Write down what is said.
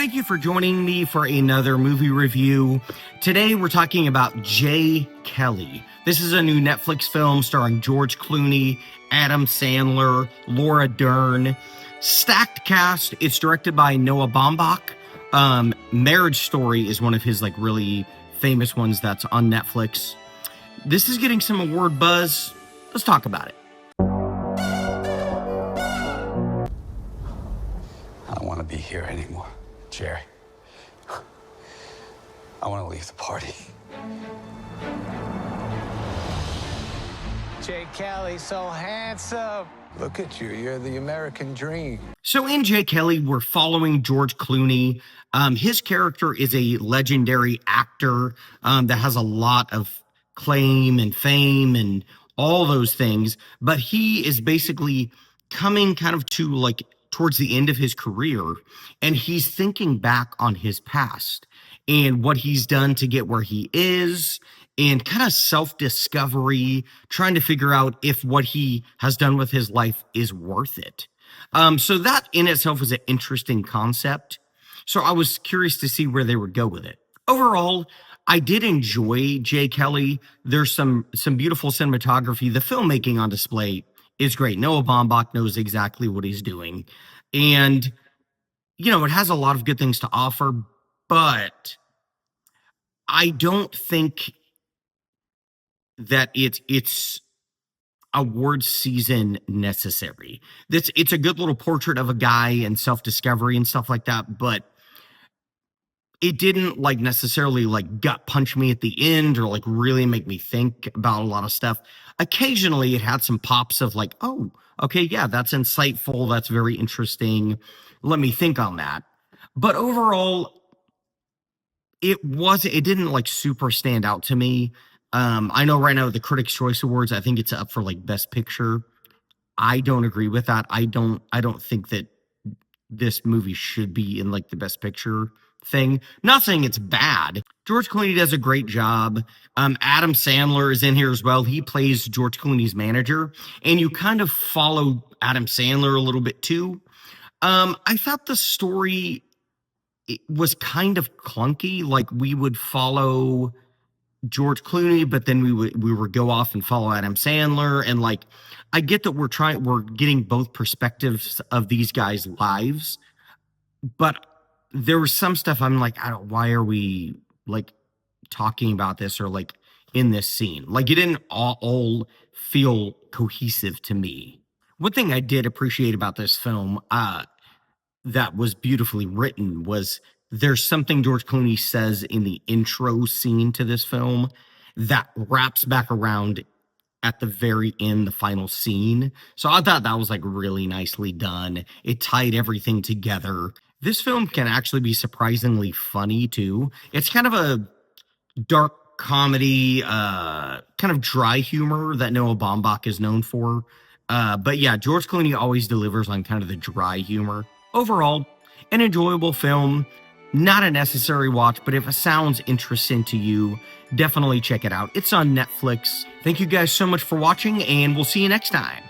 Thank you for joining me for another movie review. Today we're talking about Jay Kelly. This is a new Netflix film starring George Clooney, Adam Sandler, Laura Dern. Stacked cast. It's directed by Noah Baumbach. Marriage Story is one of his really famous ones that's on Netflix. This is getting some award buzz. Let's talk about it. I don't want to be here anymore, Jerry. I want to leave the party. Jay Kelly, so handsome. Look at you, you're the American dream. So in Jay Kelly, we're following George Clooney. His character is a legendary actor that has a lot of claim and fame and all those things, but he is basically coming kind of to towards the end of his career, and he's thinking back on his past and what he's done to get where he is, and kind of self-discovery, trying to figure out if what he has done with his life is worth it. So that in itself is an interesting concept. So I was curious to see where they would go with it. Overall, I did enjoy Jay Kelly. There's some beautiful cinematography. The filmmaking on display is great. Noah Baumbach knows exactly what he's doing. And, it has a lot of good things to offer, but I don't think that it's award season necessary. It's a good little portrait of a guy and self-discovery and stuff like that, but it didn't necessarily gut punch me at the end or really make me think about a lot of stuff. Occasionally it had some pops of oh, okay, yeah, that's insightful. That's very interesting. Let me think on that. But overall, it didn't super stand out to me. I know right now the Critics' Choice Awards, I think it's up for Best Picture. I don't agree with that. I don't think that this movie should be in the Best Picture thing. Not saying it's bad. George Clooney does a great job. Adam Sandler is in here as well. He plays George Clooney's manager, and you kind of follow Adam Sandler a little bit too. I thought the story was kind of clunky. We would follow George Clooney, but then we would go off and follow Adam Sandler. And I get that we're getting both perspectives of these guys' lives, but there was some stuff I'm why are we talking about this or in this scene? It didn't all feel cohesive to me. One thing I did appreciate about this film that was beautifully written was there's something George Clooney says in the intro scene to this film that wraps back around at the very end, the final scene. So I thought that was really nicely done. It tied everything together. This film can actually be surprisingly funny too. It's kind of a dark comedy, kind of dry humor that Noah Baumbach is known for. But yeah, George Clooney always delivers on kind of the dry humor. Overall, an enjoyable film. Not a necessary watch, but if it sounds interesting to you, definitely check it out. It's on Netflix. Thank you guys so much for watching, and we'll see you next time.